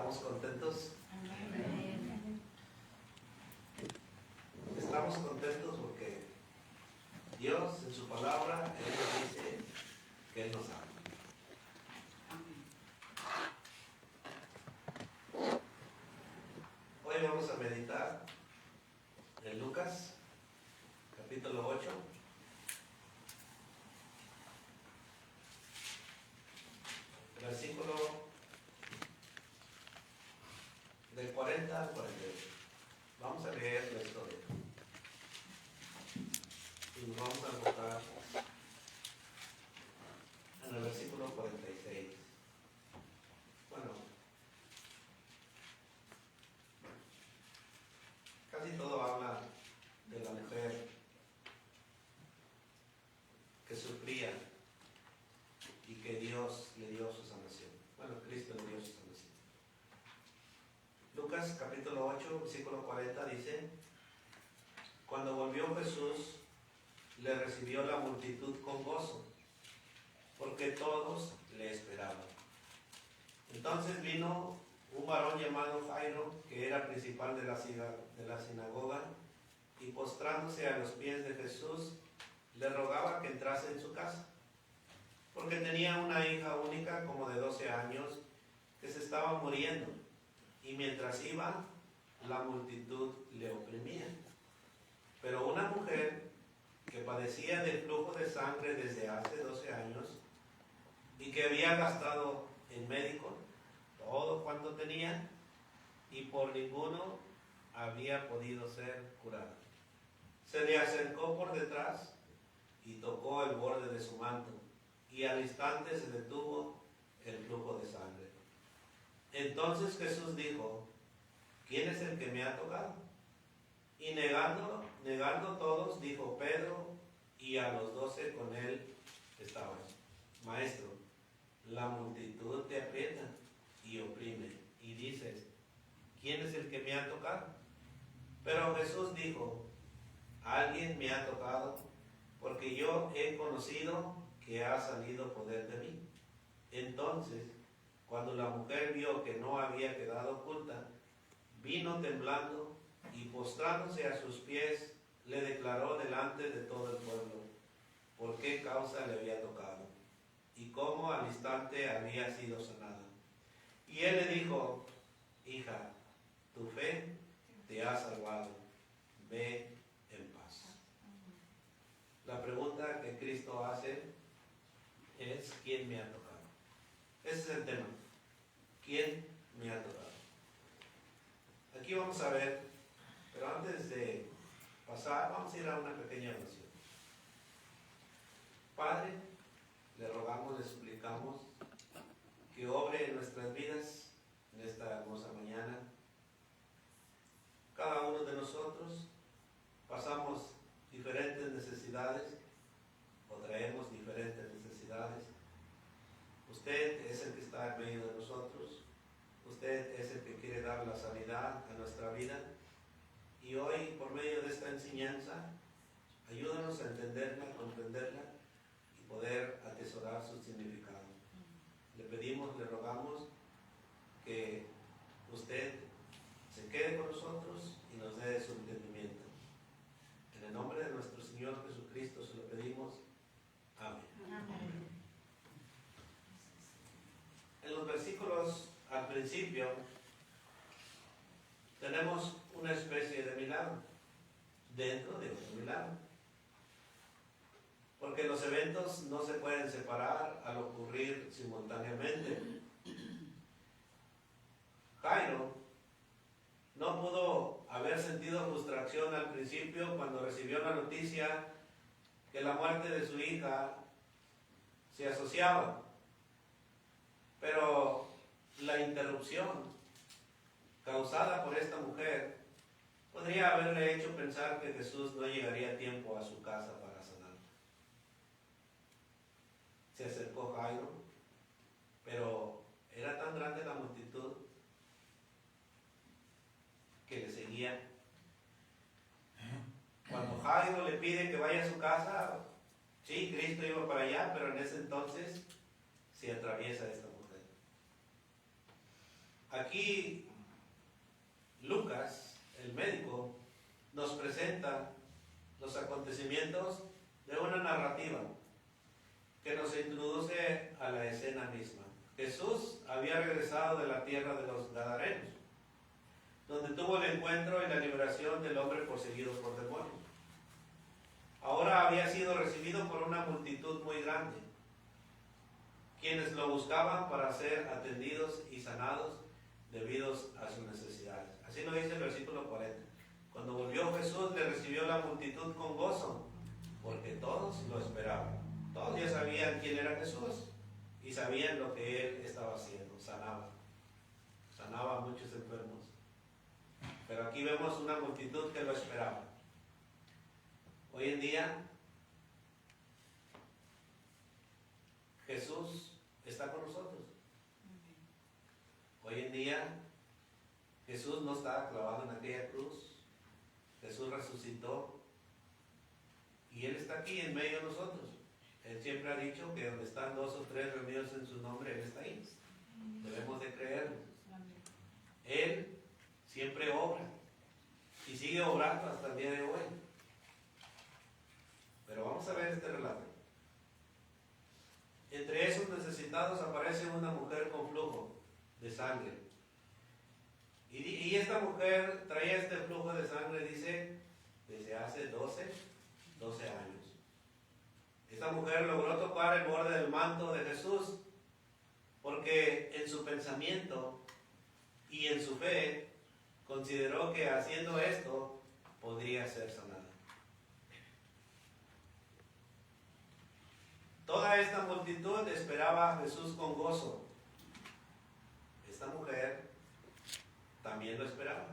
¿Estamos contentos? Estamos contentos porque Dios en su palabra, Él nos dice que Él nos ama. Hoy vamos a meditar en Lucas, capítulo 8. Versículo del 40 al 48. Vamos a leer la historia. Y nos vamos a enfocar en el versículo 46. Bueno, casi todo habla de la mujer que sufría y que Dios le dio su sanación. Bueno, Cristo le dio su sanación. Lucas capítulo 8, versículo 40 dice: Cuando volvió Jesús, le recibió la multitud con gozo, porque todos le esperaban. Entonces vino un varón llamado Jairo, que era principal de la sinagoga, y postrándose a los pies de Jesús, le rogaba que entrase en su casa, porque tenía una hija única como de 12 años, que se estaba muriendo, y mientras iba, la multitud le oprimía. Pero una mujer que padecía de flujo de sangre desde hace 12 años, y que había gastado en médicos todo cuanto tenía, y por ninguno había podido ser curada, se le acercó por detrás y tocó el borde de su manto, y al instante se detuvo el flujo de sangre. Entonces Jesús dijo: ¿Quién es el que me ha tocado? Y negando todos, dijo Pedro, y a los 12 con él estaban: Maestro, la multitud te aprieta y oprime, y dices: ¿quién es el que me ha tocado? Pero Jesús dijo: alguien me ha tocado, porque yo he conocido que ha salido poder de mí. Entonces, cuando la mujer vio que no había quedado oculta, vino temblando y postrándose a sus pies, le declaró delante de todo el pueblo por qué causa le había tocado y cómo al instante había sido sanada. Y él le dijo: hija, tu fe te ha salvado, ve en paz. La pregunta que Cristo hace es: ¿quién me ha tocado? Ese es el tema. ¿Quién me ha tocado? Aquí vamos a ver, pero antes de pasar, vamos a ir a una pequeña oración. Padre, le rogamos, le suplicamos que obre en nuestras vidas en esta hermosa mañana. Cada uno de nosotros pasamos diferentes necesidades o traemos diferentes necesidades. Usted es el que está en medio de nosotros. Usted es el que quiere dar la sanidad a nuestra vida. Y hoy, por medio de esta enseñanza, ayúdanos a entenderla, a comprenderla y poder atesorar su significado. Le pedimos, le rogamos que usted se quede con nosotros y nos dé su entendimiento. En el nombre de nuestro Señor Jesucristo se lo pedimos. Amén. Amén. En los versículos al principio tenemos una especie de milagro dentro de otro milagro, porque los eventos no se pueden separar al ocurrir simultáneamente. Jairo no pudo haber sentido frustración al principio cuando recibió la noticia que la muerte de su hija se asociaba, pero la interrupción causada por esta mujer podría haberle hecho pensar que Jesús no llegaría a tiempo a su casa para sanar. Se acercó Jairo, pero era tan grande la multitud que le seguía. Cuando Jairo le pide que vaya a su casa, sí, Cristo iba para allá, pero en ese entonces se atraviesa esta mujer. Aquí Lucas, el médico, nos presenta los acontecimientos de una narrativa que nos introduce a la escena misma. Jesús había regresado de la tierra de los Gadarenos, donde tuvo el encuentro y la liberación del hombre poseído por demonios. Ahora había sido recibido por una multitud muy grande, quienes lo buscaban para ser atendidos y sanados debidos a sus necesidades. Así lo dice el versículo 40. Cuando volvió Jesús, le recibió la multitud con gozo, porque todos lo esperaban. Todos ya sabían quién era Jesús y sabían lo que Él estaba haciendo. Sanaba a muchos enfermos. Pero aquí vemos una multitud que lo esperaba. Hoy en día, Jesús está con nosotros. Hoy en día, Jesús no está clavado en aquella cruz. Jesús resucitó y Él está aquí en medio de nosotros. Él siempre ha dicho que donde están 2 o 3 reunidos en su nombre, Él está ahí. Debemos de creerlo. Él siempre obra y sigue obrando hasta el día de hoy. Pero vamos a ver este relato. Entre esos necesitados aparece una mujer con flujo de sangre. Y esta mujer traía este flujo de sangre, dice, desde hace 12 años. Esta mujer logró tocar el borde del manto de Jesús porque en su pensamiento y en su fe consideró que haciendo esto podría ser sanada. Toda esta multitud esperaba a Jesús con gozo. Esta mujer también lo esperaba.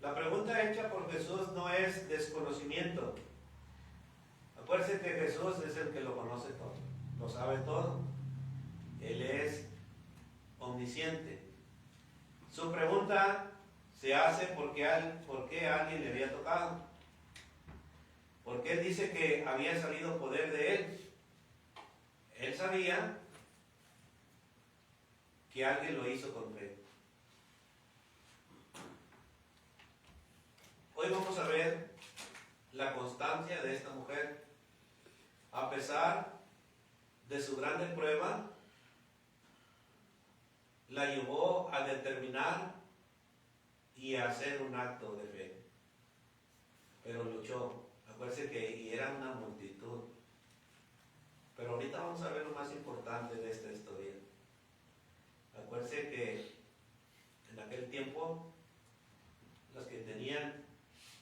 La pregunta hecha por Jesús no es desconocimiento. Acuérdense que Jesús es el que lo conoce todo, lo sabe todo. Él es omnisciente. Su pregunta se hace por qué alguien le había tocado. Porque Él dice que había salido poder de Él. Él sabía que alguien lo hizo con fe. Hoy vamos a ver la constancia de esta mujer. A pesar de su grande prueba, la llevó a determinar y a hacer un acto de fe. Pero luchó. Acuérdense que era una multitud. Pero ahorita vamos a ver lo más importante de esta historia. Acuérdense que en aquel tiempo los que tenían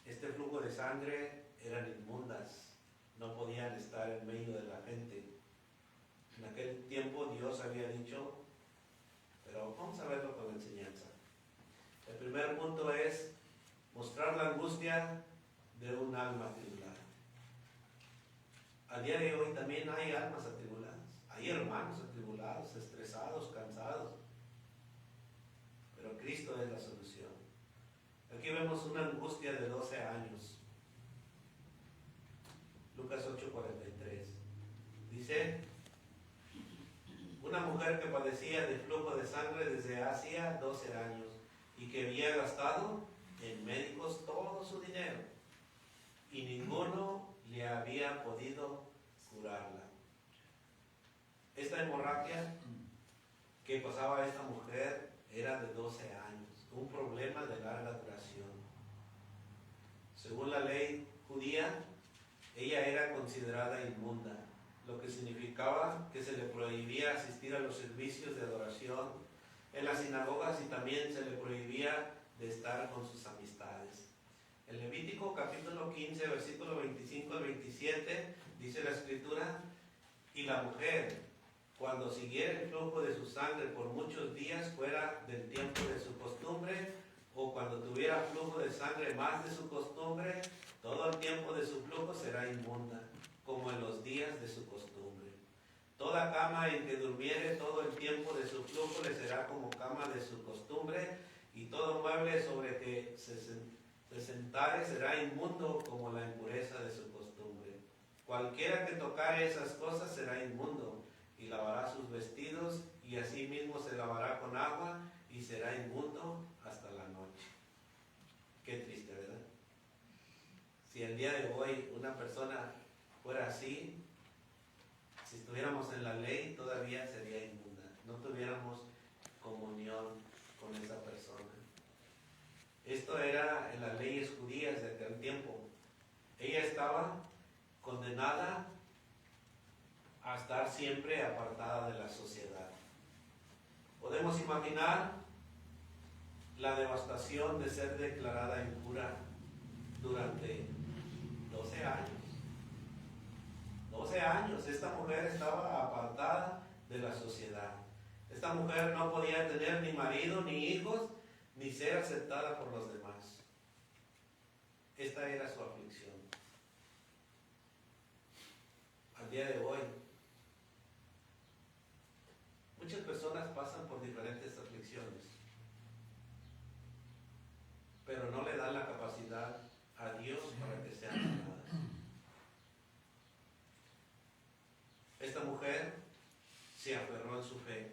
este flujo de sangre eran inmundas, no podían estar en medio de la gente. En aquel tiempo Dios había dicho, pero vamos a verlo con la enseñanza. El primer punto es mostrar la angustia de un alma atribulada. Al día de hoy también hay almas atribuladas, hay hermanos atribulados, estresados, cansados, pero Cristo es la solución. Aquí vemos una angustia de 12 años. Lucas 8:43. Dice, una mujer que padecía de flujo de sangre desde hacía 12 años y que había gastado en médicos todo su dinero y ninguno le había podido curarla. Esta hemorragia que pasaba a esta mujer era de 12 años, un problema de larga duración. Según la ley judía, ella era considerada inmunda, lo que significaba que se le prohibía asistir a los servicios de adoración en las sinagogas y también se le prohibía de estar con sus amistades. En Levítico capítulo 15, versículo 25 al 27, dice la Escritura, y la mujer, cuando siguiera el flujo de su sangre por muchos días fuera del tiempo de su costumbre, o cuando tuviera flujo de sangre más de su costumbre, todo el tiempo de su flujo será inmunda, como en los días de su costumbre. Toda cama en que durmiere todo el tiempo de su flujo le será como cama de su costumbre, y todo mueble sobre que se sentare será inmundo como la impureza de su costumbre. Cualquiera que tocare esas cosas será inmundo, y lavará sus vestidos, y asimismo se lavará con agua, y será inmundo hasta la noche. Qué triste, ¿verdad? Si el día de hoy una persona fuera así, si estuviéramos en la ley, todavía sería inmunda. No tuviéramos comunión con esa persona. Esto era en las leyes judías de aquel tiempo. Ella estaba condenada a estar siempre apartada de la sociedad. Podemos imaginar la devastación de ser declarada impura durante 12 años. 12 años, esta mujer estaba apartada de la sociedad. Esta mujer no podía tener ni marido, ni hijos, ni ser aceptada por los demás. Esta era su aflicción. Al día de hoy, muchas personas pasan por diferentes aflicciones, pero no le dan la capacidad a Dios para que sean sanadas. Esta mujer se aferró en su fe.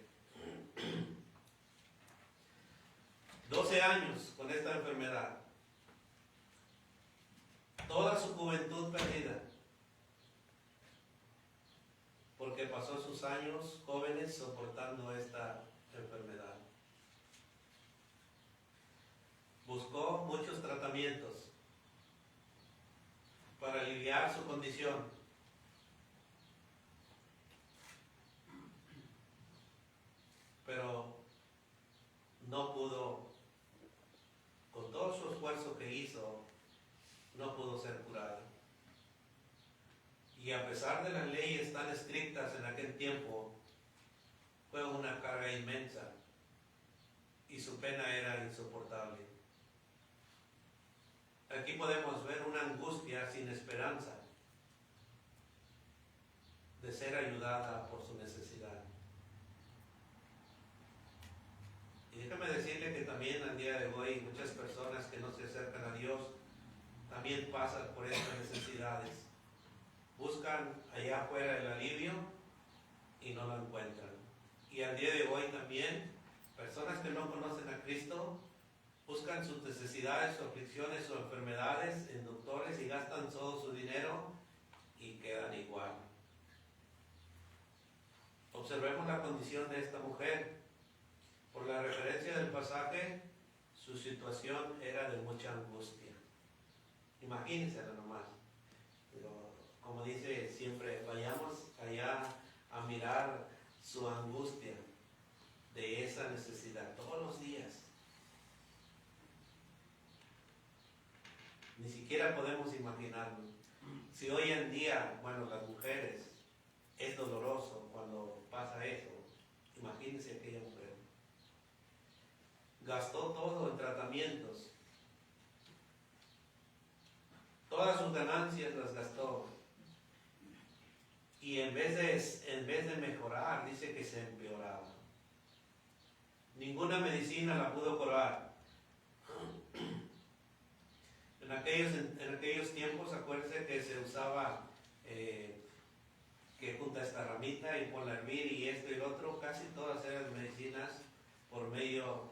12 años con esta enfermedad. Toda su juventud perdida. Porque pasó sus años jóvenes soportando esta enfermedad. Buscó muchos tratamientos para aliviar su condición. Pero no pudo, con todo su esfuerzo que hizo, no pudo ser curada. Y a pesar de las leyes tan estrictas en aquel tiempo, fue una carga inmensa y su pena era insoportable. Aquí podemos ver una angustia sin esperanza de ser ayudada por su necesidad. Y déjame decirle que también al día de hoy muchas personas que no se acercan a Dios también pasan por estas necesidades. Buscan allá afuera el alivio y no lo encuentran. Y al día de hoy también personas que no conocen a Cristo buscan sus necesidades, sus aflicciones, sus enfermedades en doctores y gastan todo su dinero y quedan igual. Observemos la condición de esta mujer. Por la referencia del pasaje, su situación era de mucha angustia. Imagínensela nomás. Pero, como dice siempre, vayamos allá a mirar su angustia de esa necesidad todos los días. Ni siquiera podemos imaginarnos. Si hoy en día, bueno, las mujeres, es doloroso cuando pasa eso, imagínense aquella mujer. Gastó todo en tratamientos. Todas sus ganancias las gastó. Y en vez de mejorar, dice que se empeoraba. Ninguna medicina la pudo curar. En aquellos tiempos, acuérdense que se usaba que junta esta ramita y ponla a hervir y esto y lo otro. Casi todas eran medicinas por medio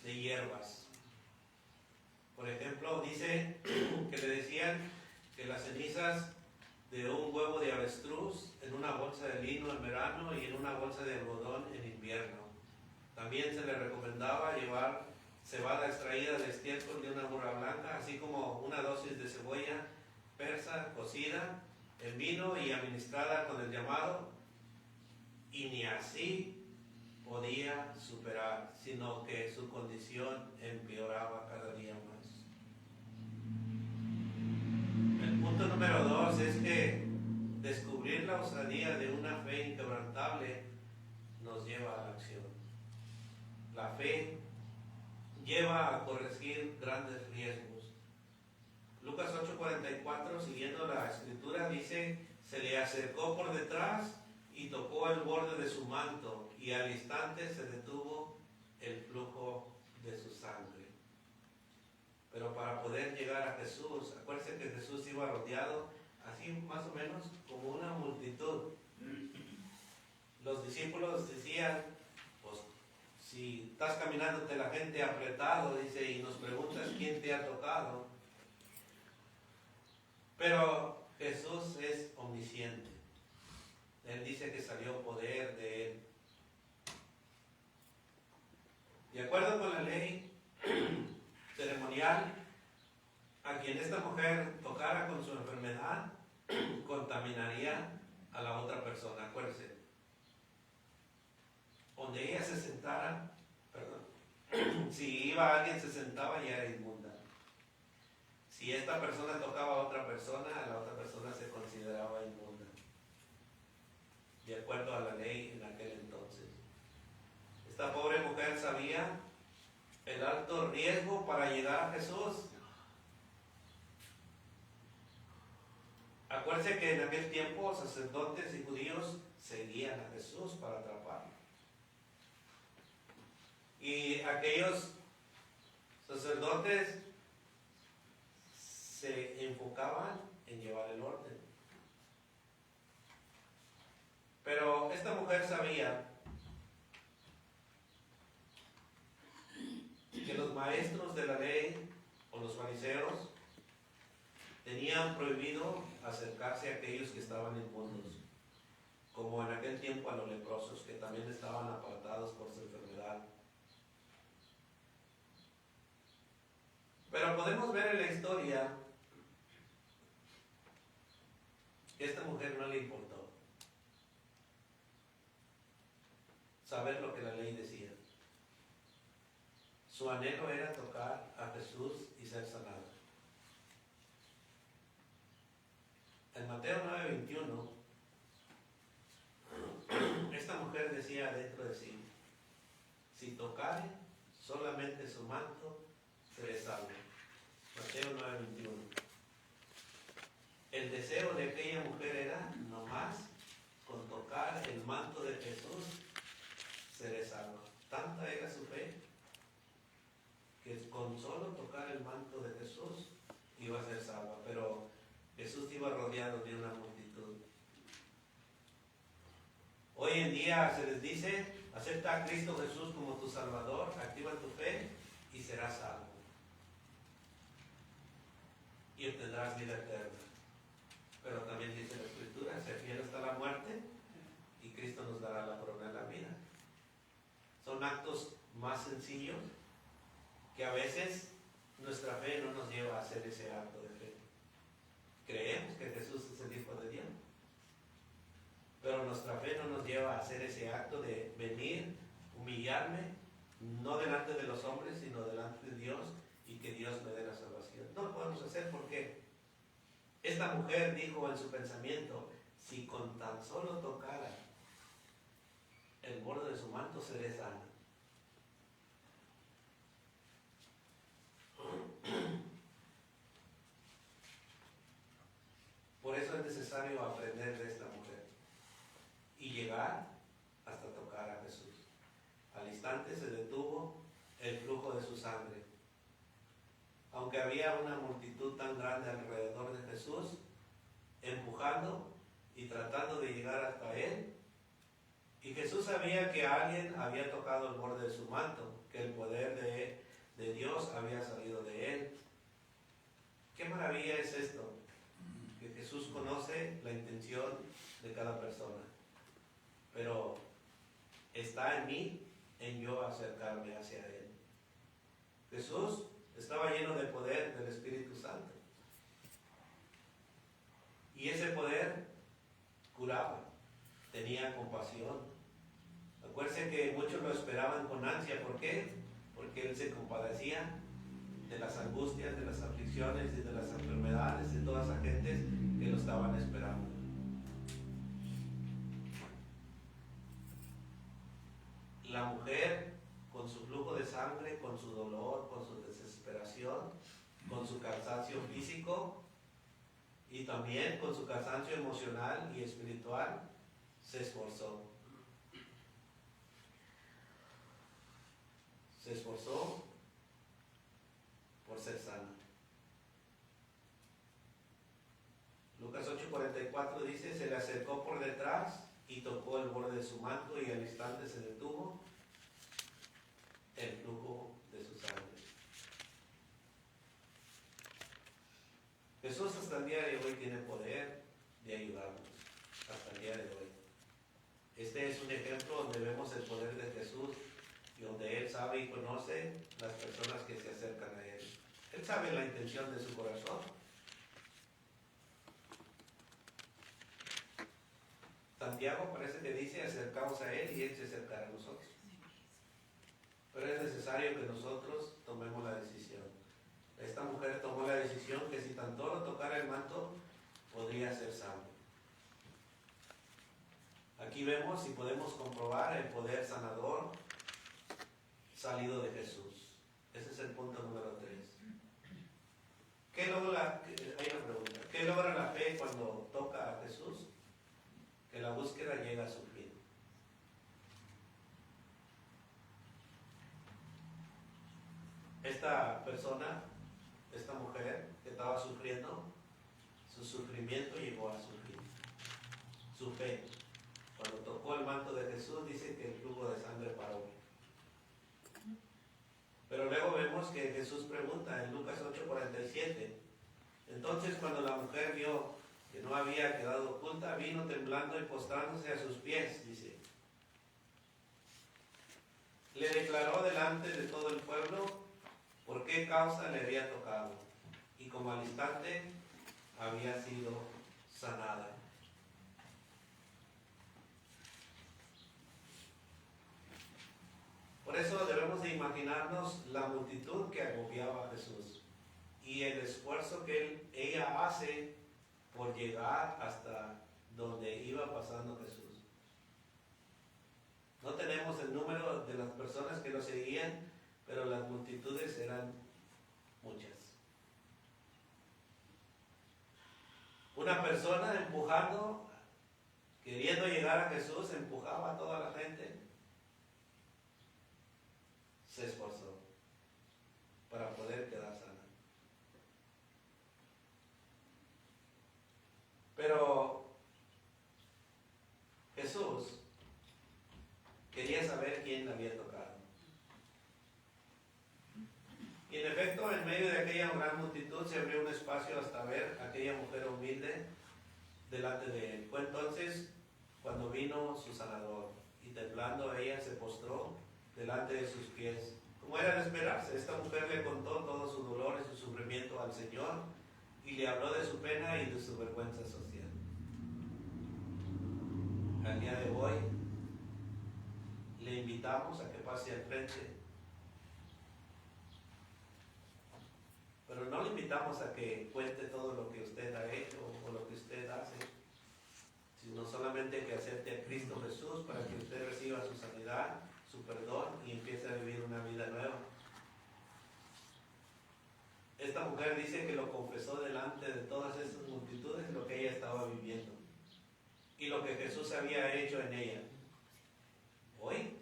de hierbas. Por ejemplo, dice que le decían que las cenizas de un huevo de avestruz en una bolsa de lino en verano y en una bolsa de algodón en invierno. También se le recomendaba llevar cebada extraída de estiércol de una burra blanca, así como una dosis de cebolla persa cocida en vino y administrada con el llamado, y ni así podía superar, sino que su condición empeoraba cada día más. El punto número 2 es que descubrir la osadía de una fe inquebrantable nos lleva a la acción. La fe lleva a corregir grandes riesgos. Lucas 8:44, siguiendo la escritura, dice: se le acercó por detrás y tocó el borde de su manto, y al instante se detuvo el flujo de su sangre. Pero para poder llegar a Jesús, acuérdense que Jesús iba rodeado, así más o menos, como una multitud. Los discípulos decían: pues Si estás caminando de la gente apretado, dice, y nos preguntas quién te ha tocado. Pero Jesús es omnisciente. Él dice que salió poder de Él. De acuerdo con la ley ceremonial, a quien esta mujer tocara con su enfermedad, contaminaría a la otra persona. Acuérdense, donde ella se sentara, si iba alguien se sentaba, ya era inmunda. Si esta persona tocaba a otra persona, a la otra persona se consideraba inmunda, de acuerdo a la ley en aquel entonces. Esta pobre mujer sabía el alto riesgo para llegar a Jesús. Acuérdense que en aquel tiempo sacerdotes y judíos seguían a Jesús para atraparlo. Y aquellos sacerdotes se enfocaban en llevar el orden. Pero esta mujer sabía que los maestros de la ley o los fariseos tenían prohibido acercarse a aquellos que estaban inmundos, como en aquel tiempo a los leprosos, que también estaban apartados por su enfermedad. Pero podemos ver en la historia que a esta mujer no le importó saber lo que la ley decía. Su anhelo era tocar a Jesús y ser sanado. En Mateo 9:21, esta mujer decía dentro de sí: si tocare solamente su manto, seré salvo. Mateo 9:21. El deseo de aquella mujer era nomás con tocar el manto de Jesús, seré salvo. Tanta era su fe que con solo tocar el manto de Jesús iba a ser salva. Pero Jesús iba rodeado de una multitud. Hoy en día se les dice: acepta a Cristo Jesús como tu Salvador, activa tu fe y serás salvo. Y obtendrás vida eterna. Pero también dice la Escritura: sé fiel hasta la muerte y Cristo nos dará la corona de la vida. Son actos más sencillos que a veces nuestra fe no nos lleva a hacer ese acto de fe. Creemos que Jesús es el Hijo de Dios, pero nuestra fe no nos lleva a hacer ese acto de venir, humillarme, no delante de los hombres, sino delante de Dios, y que Dios me dé la salvación. No lo podemos hacer porque esta mujer dijo en su pensamiento: si con tan solo tocara el borde de su manto, seré sana. Por eso es necesario aprender de esta mujer y llegar hasta tocar a Jesús. Al instante se detuvo el flujo de su sangre. Aunque había una multitud tan grande alrededor de Jesús, empujando y tratando de llegar hasta Él, y Jesús sabía que alguien había tocado el borde de su manto, que el poder de Dios había salido de Él. ¿Qué maravilla es esto? Que Jesús conoce la intención de cada persona, pero está en mí, en yo acercarme hacia Él. Jesús estaba lleno de poder del Espíritu Santo, y ese poder curaba, tenía compasión. Acuérdense que muchos lo esperaban con ansia. ¿Por qué? Porque Él se compadecía de las angustias, de las aflicciones y de las enfermedades de todas las gentes que lo estaban esperando. La mujer, con su flujo de sangre, con su dolor, con su desesperación, con su cansancio físico y también con su cansancio emocional y espiritual, se esforzó. Se esforzó por ser sana. Lucas 8:44 dice: se le acercó por detrás y tocó el borde de su manto, y al instante se detuvo Jesús hasta el día de hoy tiene poder de ayudarnos, hasta el día de hoy. Este es un ejemplo donde vemos el poder de Jesús y donde Él sabe y conoce las personas que se acercan a Él. Él sabe la intención de su corazón. Santiago parece que dice: acercaos a Él y Él se acercará a nosotros. Pero es necesario que nosotros tomemos la decisión. Esta mujer tomó la decisión que si tan solo tocara el manto, podría ser salvo. Aquí vemos y podemos comprobar el poder sanador salido de Jesús. Ese es el punto número 3. Hay una pregunta. ¿Qué logra la fe cuando toca a Jesús? Que la búsqueda llega a su fin. Esta persona, esta mujer que estaba sufriendo, su sufrimiento llegó a su fin. Su fe. Cuando tocó el manto de Jesús, dice que el flujo de sangre paró. Pero luego vemos que Jesús pregunta en Lucas 8:47. Entonces, cuando la mujer vio que no había quedado oculta, vino temblando y postrándose a sus pies, dice. Le declaró delante de todo el pueblo por qué causa le había tocado, y como al instante había sido sanada. Por eso debemos de imaginarnos la multitud que agobiaba a Jesús y el esfuerzo que ella hace por llegar hasta donde iba pasando Jesús. No tenemos el número de las personas que lo seguían, pero las multitudes eran muchas. Una persona empujando, queriendo llegar a Jesús, empujaba a toda la gente. Se esforzó para poder quedar sana. Pero Jesús quería saber quién la había tocado. Y en efecto, en medio de aquella gran multitud se abrió un espacio hasta ver a aquella mujer humilde delante de él. Fue entonces cuando vino su sanador y temblando ella se postró delante de sus pies. Como era de esperarse, esta mujer le contó todo su dolor y su sufrimiento al Señor y le habló de su pena y de su vergüenza social. Al día de hoy le invitamos a que pase al frente, pero no le invitamos a que cuente todo lo que usted ha hecho o lo que usted hace, sino solamente que acepte a Cristo Jesús para que usted reciba su sanidad, su perdón y empiece a vivir una vida nueva. Esta mujer dice que lo confesó delante de todas esas multitudes lo que ella estaba viviendo y lo que Jesús había hecho en ella. Hoy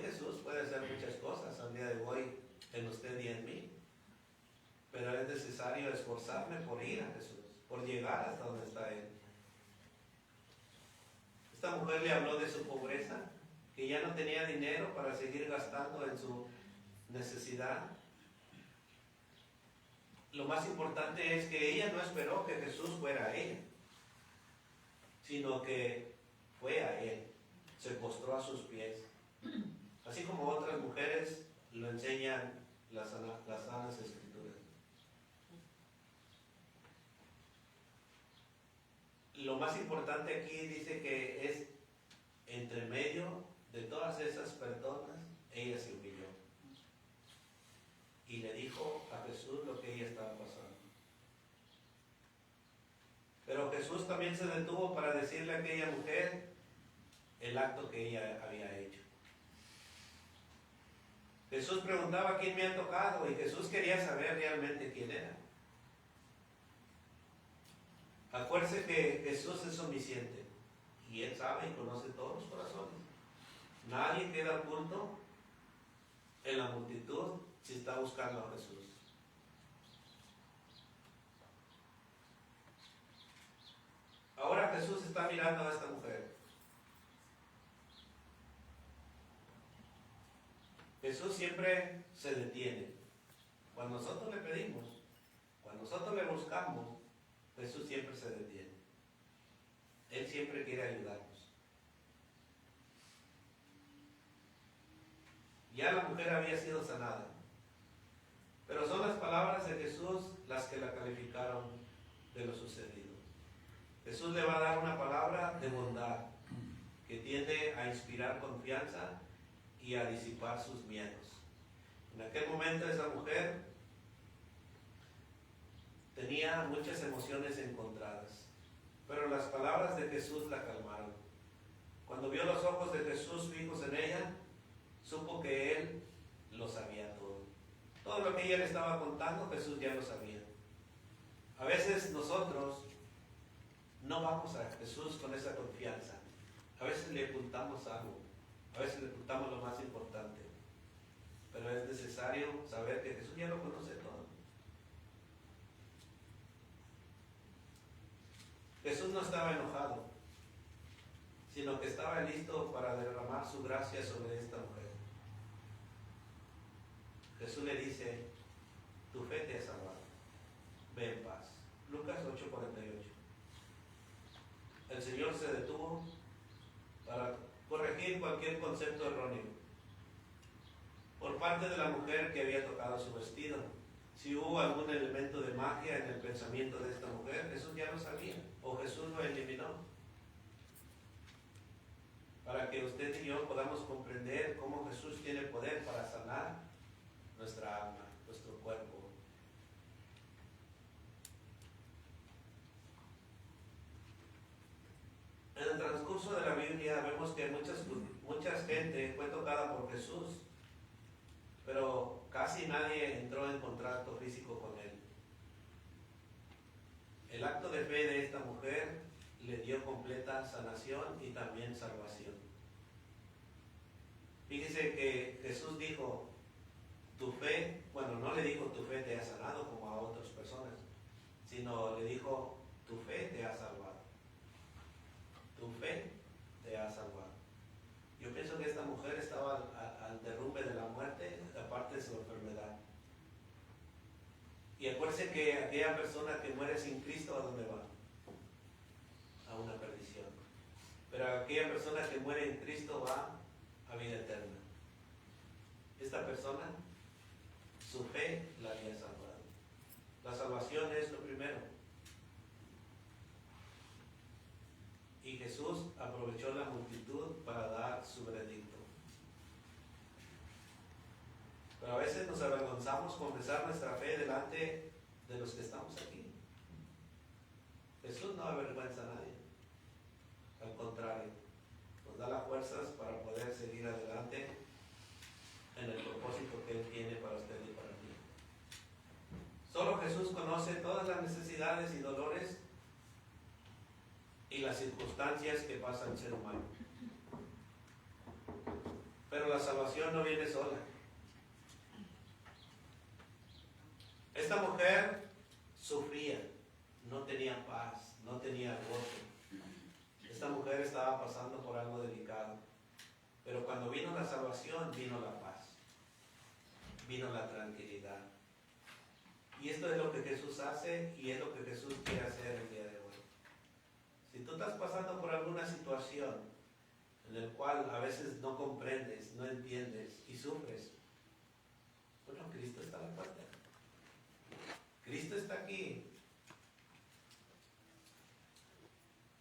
Jesús puede hacer muchas cosas al día de hoy en usted y en mí, pero es necesario esforzarme por ir a Jesús, por llegar hasta donde está Él. Esta mujer le habló de su pobreza, que ya no tenía dinero para seguir gastando en su necesidad. Lo más importante es que ella no esperó que Jesús fuera a ella, sino que fue a Él, se postró a sus pies. Así como otras mujeres lo enseñan las sanas escrituras. Lo más importante aquí dice que es entre medio de todas esas personas, ella se humilló y le dijo a Jesús lo que ella estaba pasando. Pero Jesús también se detuvo para decirle a aquella mujer el acto que ella había hecho. Jesús preguntaba quién me ha tocado y Jesús quería saber realmente quién era. Acuérdese que Jesús es omnisciente y Él sabe y conoce todos los corazones. Nadie queda oculto en la multitud si está buscando a Jesús. Ahora Jesús está mirando a esta mujer. Jesús siempre se detiene. Cuando nosotros le pedimos, cuando nosotros le buscamos, Jesús siempre se detiene. Él siempre quiere ayudarnos. Ya la mujer había sido sanada, pero son las palabras de Jesús las que la calificaron de lo sucedido. Jesús le va a dar una palabra de bondad que tiende a inspirar confianza y a disipar sus miedos. En aquel momento esa mujer tenía muchas emociones encontradas, pero las palabras de Jesús la calmaron. Cuando vio los ojos de Jesús fijos en ella, supo que Él lo sabía todo. Todo lo que ella le estaba contando, Jesús ya lo sabía. A veces nosotros no vamos a Jesús con esa confianza. A veces le ocultamos algo, a veces le ocultamos lo más importante. Pero es necesario saber que Jesús ya lo conoce todo. Jesús no estaba enojado, sino que estaba listo para derramar su gracia sobre esta mujer. Jesús le dice, tu fe te ha salvado, ve en paz. Lucas 8:48. El Señor se detuvo para corregir cualquier concepto erróneo por parte de la mujer que había tocado su vestido. Si hubo algún elemento de magia en el pensamiento de esta mujer, Jesús ya lo sabía, o Jesús lo eliminó. Para que usted y yo podamos comprender cómo Jesús tiene poder para sanar nuestra alma, nuestro cuerpo. En el transcurso de la Biblia vemos que mucha gente fue tocada por Jesús, pero casi nadie entró en contacto físico con Él. El acto de fe de esta mujer le dio completa sanación y también salvación. Fíjese que Jesús dijo, tu fe, bueno, no le dijo tu fe te ha sanado como a otras personas, sino le dijo, tu fe te ha salvado. Tu fe te ha salvado. Yo pienso que esta mujer estaba al derrumbe de la muerte, aparte de su enfermedad. Y acuérdense que aquella persona que muere sin Cristo, ¿a dónde va? A una perdición. Pero aquella persona que muere en Cristo va a vida eterna. Esta persona, su fe la había salvado. La salvación es lo primero. Y Jesús aprovechó la multitud para dar su veredicto. Pero a veces nos avergonzamos confesar nuestra fe delante de los que estamos aquí. Jesús no avergüenza a nadie. Al contrario, nos da las fuerzas para poder seguir adelante en el propósito que Él tiene para usted y para mí. Solo Jesús conoce todas las necesidades y dolores y las circunstancias que pasa el ser humano. Pero la salvación no viene sola. Esta mujer sufría, no tenía paz, no tenía gozo. Esta mujer estaba pasando por algo delicado. Pero cuando vino la salvación, vino la paz, vino la tranquilidad. Y esto es lo que Jesús hace y es lo que Jesús quiere hacer el día de hoy. Si tú estás pasando por alguna situación en la cual a veces no comprendes, no entiendes y sufres, bueno, Cristo está a la puerta. Cristo está aquí.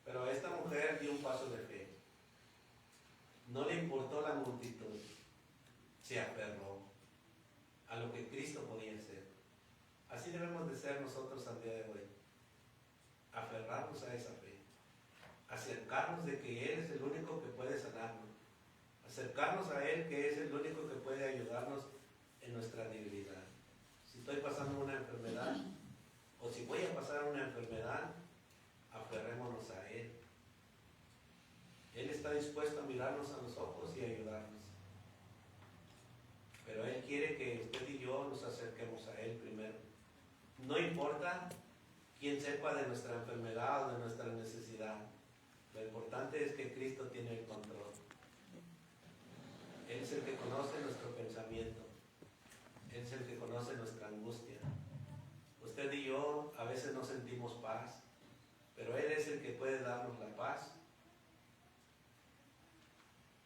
Pero esta mujer dio un paso de fe. No le importó la multitud. Se aferró a lo que Cristo podía hacer. Así debemos de ser nosotros al día de hoy. Aferrarnos a esa fe. Acercarnos de que Él es el único que puede sanarnos. Acercarnos a Él que es el único que puede ayudarnos en nuestra debilidad. Si estoy pasando una enfermedad o si voy a pasar una enfermedad, aferrémonos a Él. Él está dispuesto a mirarnos a los ojos y ayudarnos. Pero Él quiere que usted y yo nos acerquemos a Él primero. No importa quién sepa de nuestra enfermedad o de nuestra necesidad. Lo importante es que Cristo tiene el control. Él es el que conoce nuestro pensamiento. Él es el que conoce nuestra angustia. Usted y yo a veces no sentimos paz, pero Él es el que puede darnos la paz.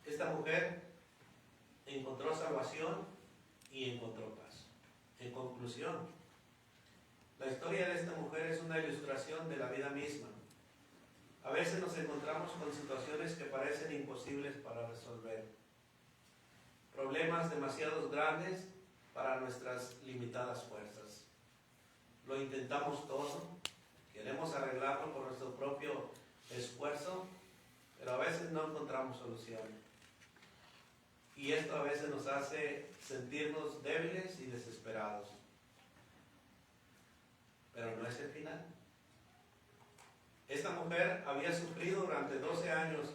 Esta mujer encontró salvación y encontró paz. En conclusión, la historia de esta mujer es una ilustración de la vida misma. A veces nos encontramos con situaciones que parecen imposibles para resolver, problemas demasiado grandes para nuestras limitadas fuerzas. Lo intentamos todo, queremos arreglarlo por nuestro propio esfuerzo, pero a veces no encontramos solución. Y esto a veces nos hace sentirnos débiles y desesperados. Pero no es el final. Esta mujer había sufrido durante 12 años,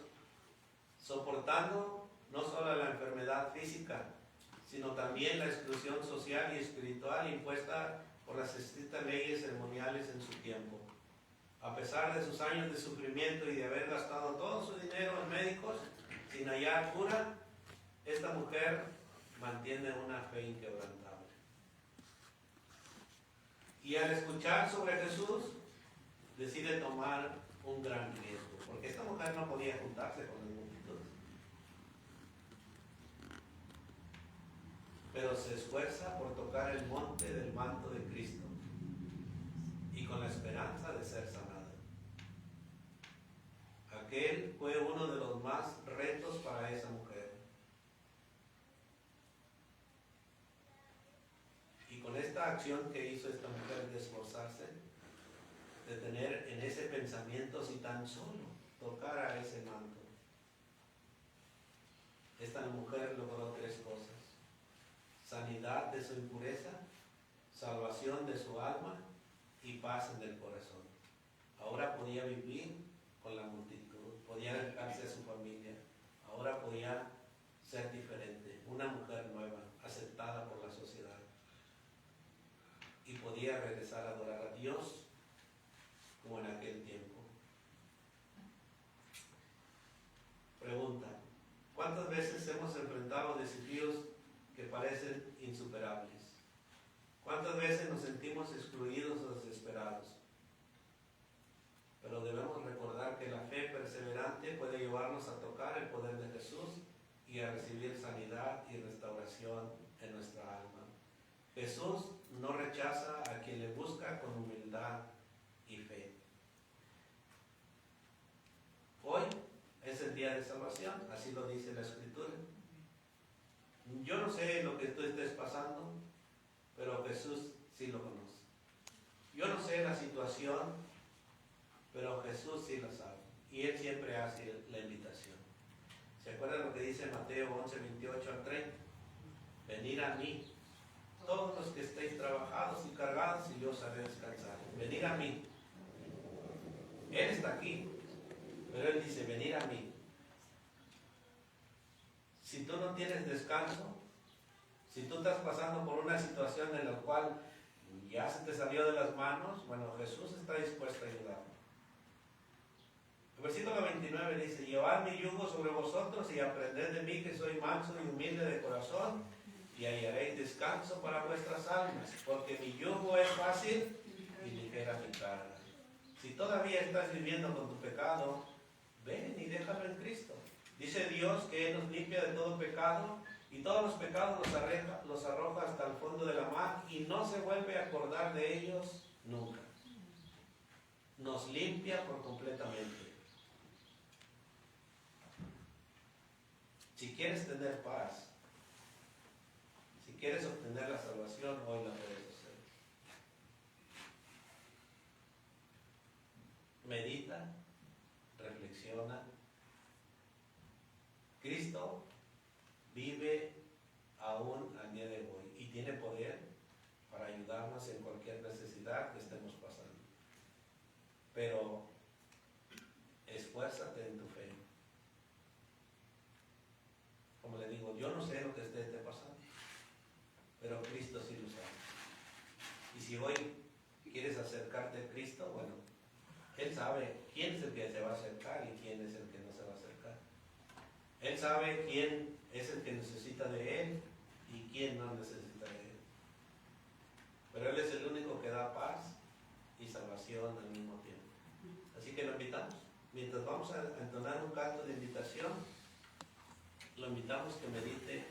soportando no solo la enfermedad física, sino también la exclusión social y espiritual impuesta por las estrictas leyes ceremoniales en su tiempo. A pesar de sus años de sufrimiento y de haber gastado todo su dinero en médicos sin hallar cura, esta mujer mantiene una fe inquebrantable. Y al escuchar sobre Jesús, decide tomar un gran riesgo, porque esta mujer no podía juntarse con las multitudes. Pero se esfuerza por tocar el monte del manto de Cristo y con la esperanza de ser sanada. Aquel fue uno de los más retos para esa mujer. Y con esta acción que hizo esta mujer de esforzarse, de tener en ese pensamiento si tan solo tocara ese manto, esta mujer logró 3 cosas: sanidad de su impureza, salvación de su alma y paz en el corazón. Ahora podía vivir con la multitud, podía dedicarse a su familia, ahora podía ser diferente, una mujer nueva, aceptada por la sociedad, y podía regresar a adorar a Dios como en aquel tiempo. Pregunta: ¿cuántas veces hemos enfrentado desafíos que parecen insuperables? ¿Cuántas veces nos sentimos excluidos o desesperados? Pero debemos recordar que la fe perseverante puede llevarnos a tocar el poder de Jesús y a recibir sanidad y restauración en nuestra alma. Jesús no rechaza a quien le busca con humildad y fe. Hoy es el día de salvación, así lo dice la Escritura. Yo no sé lo que tú estés pasando, pero Jesús sí lo conoce. Yo no sé la situación, pero Jesús sí lo sabe. Y Él siempre hace la invitación. ¿Se acuerdan lo que dice Mateo 11, 28 al 30? Venid a mí, todos los que estéis trabajados y cargados, y yo os haré descansar. Venid a mí. Él está aquí, pero Él dice, venid a mí. Si tú no tienes descanso, si tú estás pasando por una situación en la cual ya se te salió de las manos, bueno, Jesús está dispuesto a ayudar. El versículo 29 dice, llevad mi yugo sobre vosotros y aprended de mí, que soy manso y humilde de corazón, y hallaréis descanso para vuestras almas, porque mi yugo es fácil y ligera mi carga. Si todavía estás viviendo con tu pecado, ven y déjalo en Cristo. Dice Dios que Él nos limpia de todo pecado, y todos los pecados los arroja hasta el fondo de la mar, y no se vuelve a acordar de ellos nunca. Nos limpia por completamente. Si quieres tener paz, si quieres obtener la salvación, hoy la puedes hacer. Medita, reflexiona. Cristo vive aún al día de hoy y tiene poder para ayudarnos en cualquier necesidad que estemos pasando. Pero esfuérzate en tu fe. Como le digo, yo no sé lo que esté pasando, pero Cristo sí lo sabe. Y si hoy quieres acercarte a Cristo, bueno, Él sabe quién es el que se va a acercar y quién es el que no se va a acercar. Él sabe quién es el que necesita de Él y quién no necesita de Él. Pero Él es el único que da paz y salvación al mismo tiempo. Así que lo invitamos. Mientras vamos a entonar un canto de invitación, lo invitamos que medite